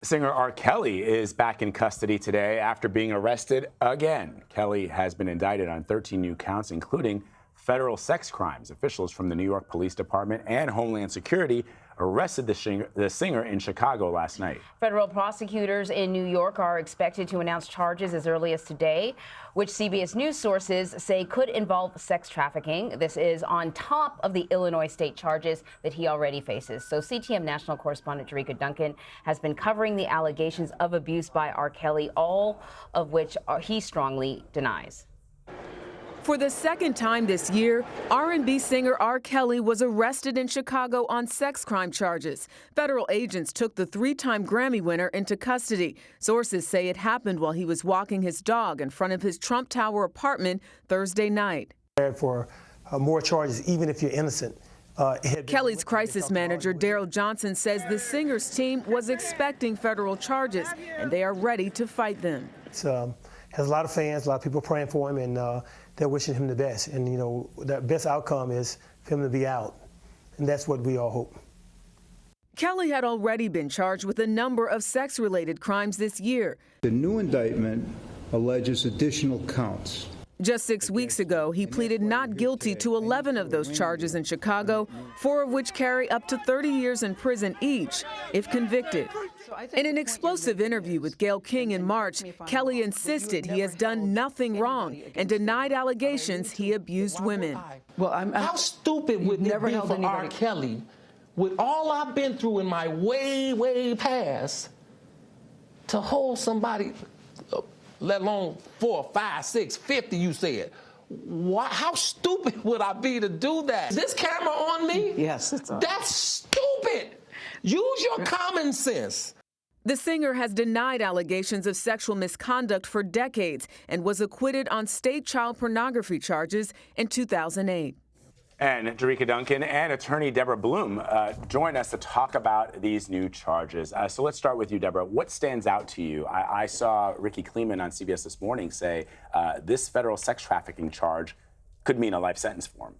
Singer R. Kelly is back in custody today after being arrested again. Kelly has been indicted on 13 new counts, including federal sex crimes. Officials from the New York Police Department and Homeland Security arrested the singer in Chicago last night. Federal prosecutors in New York are expected to announce charges as early as today, which CBS News sources say could involve sex trafficking. This is on top of the Illinois state charges that he already faces. So CTM national correspondent Jericka Duncan has been covering the allegations of abuse by R. Kelly, all of which he strongly denies. For the second time this year, R&B singer R. Kelly was arrested in Chicago on sex crime charges. Federal agents took the three-time Grammy winner into custody. Sources say it happened while he was walking his dog in front of his Trump Tower apartment Thursday night. For more charges, even if you're innocent. Kelly's crisis manager, Daryl Johnson, says the singer's team was expecting federal charges, and they are ready to fight them. It has a lot of fans, a lot of people praying for him, and they're wishing him the best. And, you know, the best outcome is for him to be out, and that's what we all hope. Kelly had already been charged with a number of sex-related crimes this year. The new indictment alleges additional counts. Just 6 weeks ago, he pleaded not guilty to 11 of those charges in Chicago, 4 of which carry up to 30 years in prison each, if convicted. In an explosive interview with Gayle King in March, Kelly insisted he has done nothing wrong and denied allegations he abused women. Well, how stupid would it be for R. Kelly, with all I've been through in my way past, to hold somebody, let alone 4, 5, 6, 50, you said. How stupid would I be to do that? Is this camera on me? Yes, it's on. That's stupid. Use your common sense. The singer has denied allegations of sexual misconduct for decades and was acquitted on state child pornography charges in 2008. And Jericka Duncan and attorney Deborah Blum join us to talk about these new charges. So let's start with you, Deborah. What stands out to you? I saw Ricky Kleeman on CBS This Morning say this federal sex trafficking charge could mean a life sentence for him.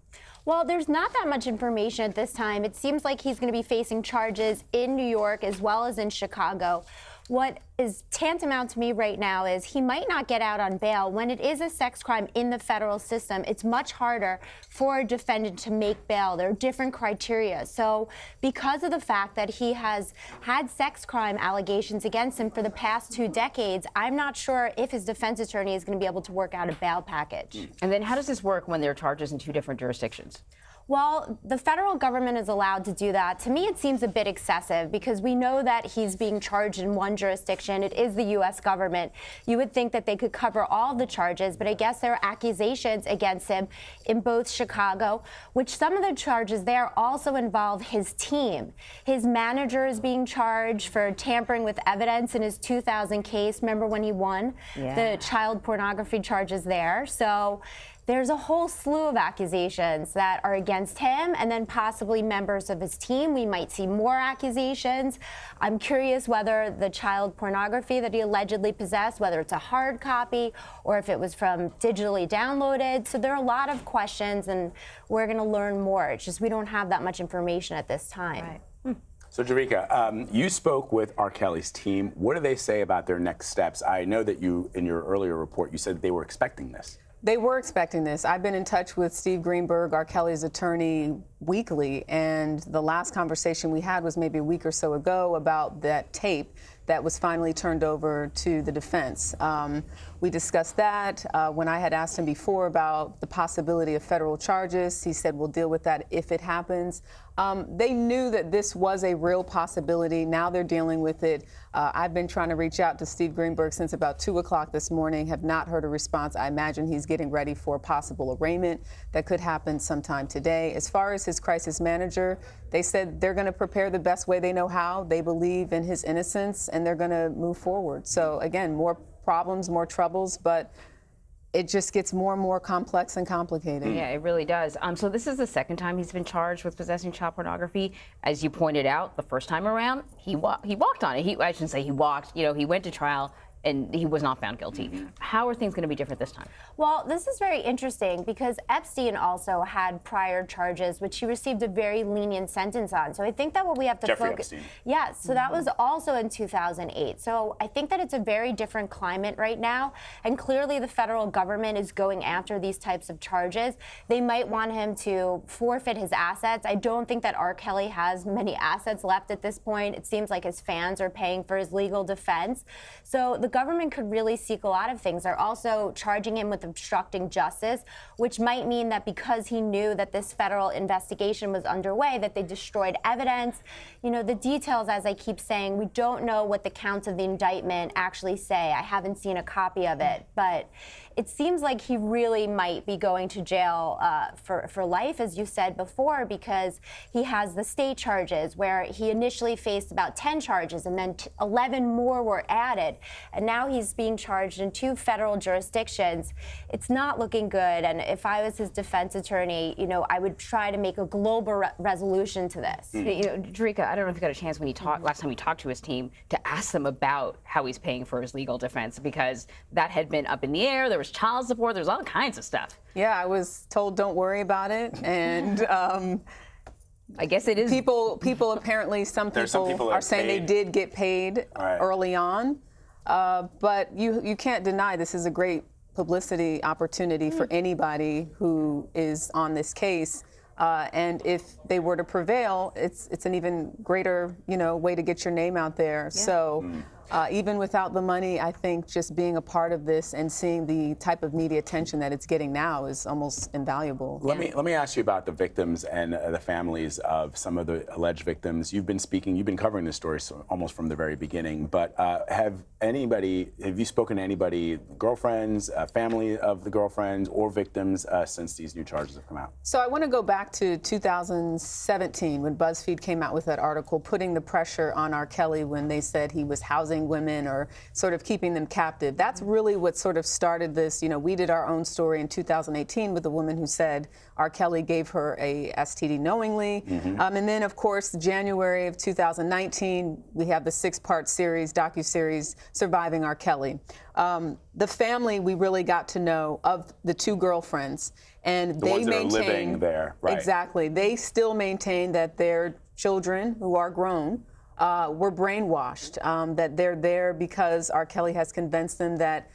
Well, there's not that much information at this time. It seems like he's going to be facing charges in New York as well as in Chicago. What is tantamount to me right now is he might not get out on bail. When it is a sex crime in the federal system, it's much harder for a defendant to make bail. There are different criteria. So because of the fact that he has had sex crime allegations against him for the past 2 decades, I'm not sure if his defense attorney is going to be able to work out a bail package. And then how does this work when there are charges in 2 different jurisdictions? Well, the federal government is allowed to do that. To me, it seems a bit excessive because we know that he's being charged in one jurisdiction. It is the U.S. government. You would think that they could cover all the charges, but I guess there are accusations against him in both Chicago, which some of the charges there also involve his team. His manager is being charged for tampering with evidence in his 2000 case. Remember when he won the child pornography charges there? So there's a whole slew of accusations that are against him and then possibly members of his team. We might see more accusations. I'm curious whether the child pornography that he allegedly possessed, whether it's a hard copy or if it was from digitally downloaded. So there are a lot of questions and we're going to learn more. It's just we don't have that much information at this time. Right. So, Jericka, you spoke with R. Kelly's team. What do they say about their next steps? I know that you, in your earlier report, you said they were expecting this. They were expecting this. I've been in touch with Steve Greenberg, R. Kelly's attorney, weekly, and the last conversation we had was maybe a week or so ago about that tape that was finally turned over to the defense. We discussed that. When I had asked him before about the possibility of federal charges, he said, we'll deal with that if it happens. They knew that this was a real possibility. Now they're dealing with it. I've been trying to reach out to Steve Greenberg since about 2 o'clock this morning, have not heard a response. I imagine he's getting ready for a possible arraignment that could happen sometime today. As far as his crisis manager, they said they're going to prepare the best way they know how. They believe in his innocence, and they're going to move forward. So, again, more problems, more troubles, but it just gets more and more complex and complicated. Yeah, it really does. So this is the second time he's been charged with possessing child pornography. As you pointed out, the first time around, he walked on it. I shouldn't say he walked. You know, he went to trial. and he was not found guilty. How are things going to be different this time? Well, this is very interesting because Epstein also had prior charges, which he received a very lenient sentence on. So I think that what we have to focus. Yes, so that was also in 2008. So I think that it's a very different climate right now, and clearly the federal government is going after these types of charges. They might want him to forfeit his assets. I don't think that R. Kelly has many assets left at this point. It seems like his fans are paying for his legal defense. So the government could really seek a lot of things. They're also charging him with obstructing justice, which might mean that because he knew that this federal investigation was underway, that they destroyed evidence. You know, the details, as I keep saying, we don't know what the counts of the indictment actually say. I haven't seen a copy of it, but it seems like he really might be going to jail for life, as you said before, because he has the state charges where he initially faced about 10 charges and then 11 more were added. And now he's being charged in 2 federal jurisdictions. It's not looking good. And if I was his defense attorney, you know, I would try to make a global resolution to this. You know, Jericka, I don't know if you got a chance when you talked last time you talked to his team to ask them about how he's paying for his legal defense, because that had been up in the air. There was child support. There's all kinds of stuff. Yeah, I was told don't worry about it, and I guess it is. People apparently, some people are saying they did get paid early on, but you can't deny this is a great publicity opportunity for anybody who is on this case. And if they were to prevail, it's an even greater, way to get your name out there. Yeah. So even without the money, I think just being a part of this and seeing the type of media attention that it's getting now is almost invaluable. Let me ask you about the victims and the families of some of the alleged victims. You've been covering this story almost from the very beginning. But have you spoken to anybody, girlfriends, family of the girlfriends, or victims since these new charges have come out? So I want to go back to 2017 when BuzzFeed came out with that article putting the pressure on R. Kelly when they said he was housing women or sort of keeping them captive. That's really what sort of started this. We did our own story in 2018 with a woman who said R. Kelly gave her a STD knowingly. And then, of course, January of 2019, we have the 6-part docuseries, Surviving R. Kelly. The family we really got to know of the 2 girlfriends. And they ones that maintain, are living there, right? Exactly. They still maintain that their children, who are grown, were brainwashed, that they're there because R. Kelly has convinced them that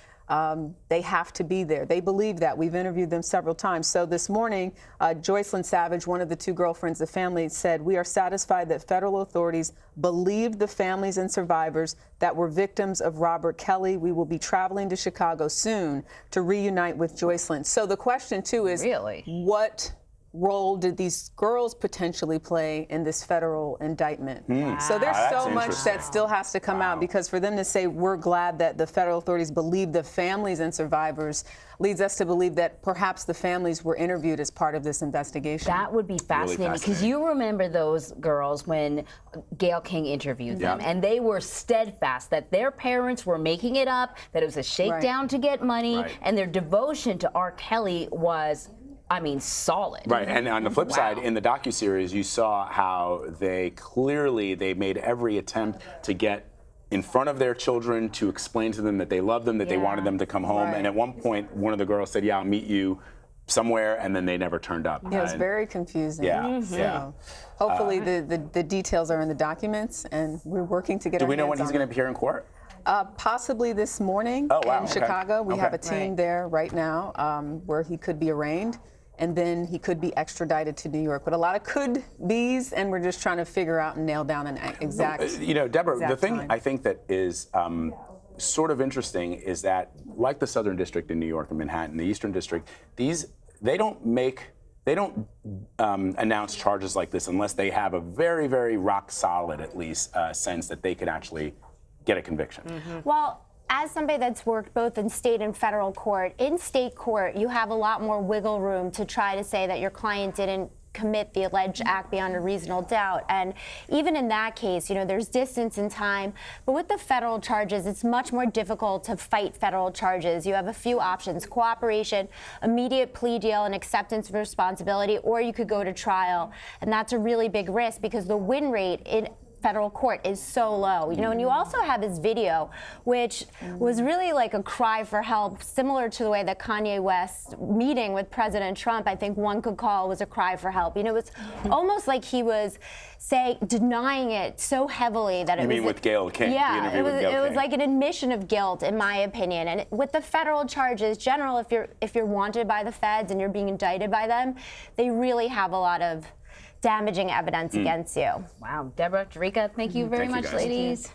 they have to be there. They believe that. We've interviewed them several times. So this morning, Joycelyn Savage, one of the 2 girlfriends of the family, said, "We are satisfied that federal authorities believed the families and survivors that were victims of Robert Kelly. We will be traveling to Chicago soon to reunite with Joycelyn." So the question, too, is what role did these girls potentially play in this federal indictment? So there's so much that still has to come out, because for them to say we're glad that the federal authorities believe the families and survivors leads us to believe that perhaps the families were interviewed as part of this investigation. That would be fascinating, because you remember those girls when Gayle King interviewed them, and they were steadfast that their parents were making it up, that it was a shakedown to get money, and their devotion to R. Kelly was, solid. Right, and on the flip side, in the docuseries, you saw how they made every attempt to get in front of their children to explain to them that they loved them, that they wanted them to come home. And at one point, one of the girls said, "Yeah, I'll meet you somewhere," and then they never turned up. Yeah, it was very confusing. So hopefully the details are in the documents, and we're working to get Do we know when he's going to appear in court? Possibly this morning in Chicago. We have a team there right now where he could be arraigned, and then he could be extradited to New York. But a lot of could-be's, and we're just trying to figure out and nail down an exact Deborah, the thing time. I think that is sort of interesting is that, like the Southern District in New York and Manhattan, the Eastern District, they don't announce charges like this unless they have a very, very rock solid, at least, sense that they could actually get a conviction. Well, as somebody that's worked both in state and federal court, in state court, you have a lot more wiggle room to try to say that your client didn't commit the alleged act beyond a reasonable doubt. And even in that case, there's distance in time. But with the federal charges, it's much more difficult to fight federal charges. You have a few options: cooperation, immediate plea deal, and acceptance of responsibility, or you could go to trial. And that's a really big risk, because the win rate federal court is so low. You know, and you also have his video, which was really like a cry for help, similar to the way that Kanye West meeting with President Trump, I think one could call, was a cry for help. You know, it's almost like he was denying it so heavily that it was. You mean with Gayle King? Yeah, it was like an admission of guilt, in my opinion. And with the federal charges, general, if you're wanted by the feds and you're being indicted by them, they really have a lot of damaging evidence against you. Wow, Deborah, Jericka, thank you very much, ladies.